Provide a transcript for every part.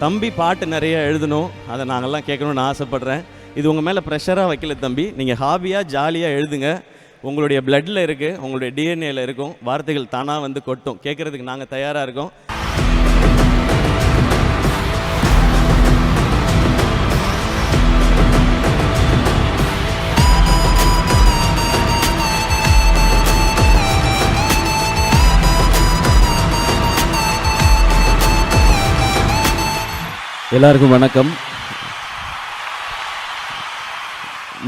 தம்பி பாட்டு நிறைய எழுதணும், அதை நாங்கள்லாம் கேட்கணும்னு ஆசைப்பட்றேன். இது உங்கள் மேலே ப்ரெஷராக வைக்கல தம்பி, நீங்கள் ஹாபியாக ஜாலியாக எழுதுங்க. உங்களுடைய பிளட்டில் இருக்குது, உங்களுடைய டிஎன்ஏல இருக்கும், வார்த்தைகள் தானாக வந்து கொட்டும். கேட்குறதுக்கு நாங்கள் தயாராக இருக்கோம். எல்லாருக்கும் வணக்கம்.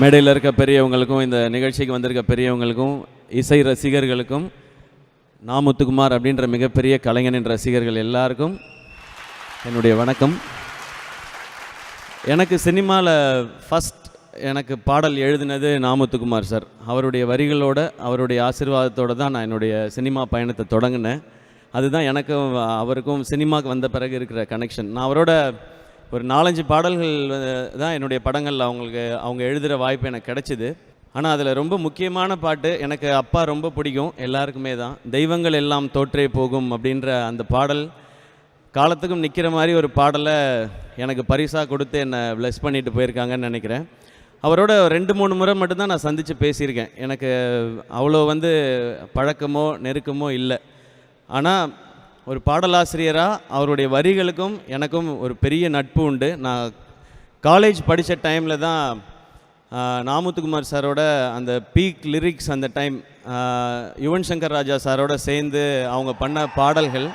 மேடையில் இருக்க பெரியவங்களுக்கும் இந்த நிகழ்ச்சிக்கு வந்திருக்க பெரியவங்களுக்கும் இசை ரசிகர்களுக்கும் நா. முத்துக்குமார் அப்படின்ற மிகப்பெரிய கலைஞனின் ரசிகர்கள் எல்லாருக்கும் என்னுடைய வணக்கம். எனக்கு சினிமாவில் ஃபஸ்ட் எனக்கு பாடல் எழுதினது நா. முத்துக்குமார் சார். அவருடைய வரிகளோட அவருடைய ஆசீர்வாதத்தோடு தான் நான் என்னுடைய சினிமா பயணத்தை தொடங்கினேன். அதுதான் எனக்கும் அவருக்கும் சினிமாவுக்கு வந்த பிறகு இருக்கிற கனெக்ஷன். நான் அவரோட ஒரு 4-5 பாடல்கள் தான் என்னுடைய படங்களில் அவங்க எழுதுகிற வாய்ப்பு எனக்கு கிடச்சிது. ஆனால் அதில் ரொம்ப முக்கியமான பாட்டு எனக்கு அப்பா ரொம்ப பிடிக்கும், எல்லாருக்குமே தான். தெய்வங்கள் எல்லாம் தோற்றே போகும் அப்படின்ற அந்த பாடல் காலத்துக்கும் நிற்கிற மாதிரி ஒரு பாடலை எனக்கு பரிசாக கொடுத்து என்னை ப்ளஸ் பண்ணிட்டு போயிருக்காங்கன்னு நினைக்கிறேன். அவரோட 2-3 முறை மட்டும்தான் நான் சந்தித்து பேசியிருக்கேன். எனக்கு அவ்வளோ பழக்கமோ நெருக்கமோ இல்லை. ஆனால் ஒரு பாடலாசிரியராக அவருடைய வரிகளுக்கும் எனக்கும் ஒரு பெரிய நட்பு உண்டு. நான் காலேஜ் படித்த டைமில் தான் நா. முத்துக்குமார் சாரோட அந்த பீக் லிரிக்ஸ், அந்த டைம் யுவன் சங்கர் ராஜா சாரோட சேர்ந்து அவங்க பண்ண பாடல்கள்,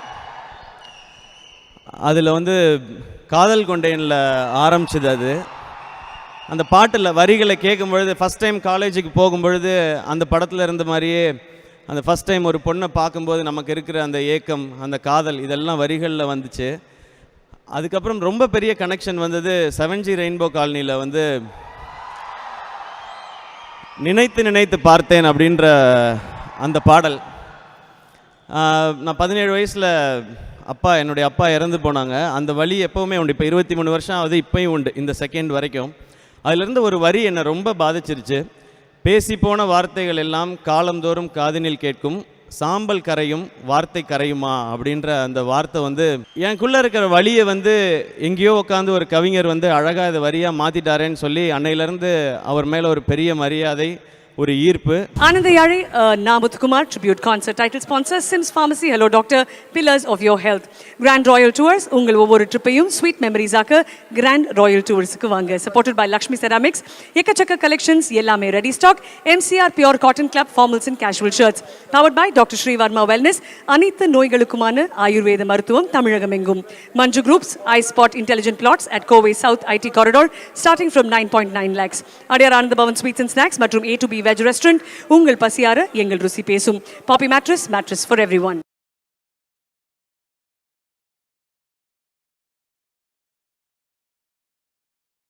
அதில் காதல் கொண்டேனில் ஆரம்பிச்சது. அது அந்த பாட்டில் வரிகளை கேட்கும் பொழுது, ஃபஸ்ட் டைம் காலேஜுக்கு போகும்பொழுது அந்த படத்தில் இருந்த மாதிரியே அந்த ஃபஸ்ட் டைம் ஒரு பொண்ணை பார்க்கும்போது நமக்கு இருக்கிற அந்த ஏக்கம், அந்த காதல், இதெல்லாம் வரிகளில் வந்துச்சு. அதுக்கப்புறம் ரொம்ப பெரிய கனெக்ஷன் வந்தது 7G ரெயின்போ காலனியில் நினைத்து நினைத்து பார்த்தேன் அப்படின்ற அந்த பாடல். நான் 17 வயசில் என்னுடைய அப்பா இறந்து போனாங்க. அந்த வலி எப்போவுமே உண்டு. இப்போ 23 வருஷம் ஆகுது, இப்போயும் உண்டு, இந்த செகண்ட் வரைக்கும். அதிலிருந்து ஒரு வரி என்னை ரொம்ப பாதிச்சிருச்சு. பேசி போன வார்த்தைகள் எல்லாம் காலந்தோறும் காதினில் கேட்கும், சாம்பல் கரையும் வார்த்தை கரையுமா அப்படின்ற அந்த வார்த்தை எனக்குள்ளே இருக்கிற வழியை எங்கேயோ உட்காந்து ஒரு கவிஞர் அழகாக இதை வரியாக மாற்றிட்டாரேன்னு சொல்லி அன்னையிலேருந்து அவர் மேலே ஒரு பெரிய மரியாதை, ஒரு ஈர்ப்பு. ஆனந்த யாழை நா. Muthukumar tribute concert. Title sponsor Sims Pharmacy. Hello Doctor, Pillars of Your Health. Grand Royal Tours. உங்கள் ஒவ்வொரு ட்ரிப்பையும் ஸ்வீட் மெமரிஸாக Grand Royal Toursக்கு வாங்க. Supported by Lakshmi Ceramics. எக்கச்சக்க கலெக்ஷன்ஸ், எல்லாமே ready stock. MCR Pure Cotton Club Formals and Casual Shirts. Powered by Dr. Sri Varma Wellness. அனைத்து நோய்களுக்குமான ஆயுர்வேத மருத்துவம் தமிழகம் எங்கும். Manju Groups iSpot Intelligent Plots at Kovai South IT Corridor starting from 9.9 lakhs. Adyar Ananda Pawan Sweets and Snacks மற்றும் A to B veg restaurant. உங்கள் பசியார எங்கள் ருசி பேசும். பாப்பி mattress for everyone.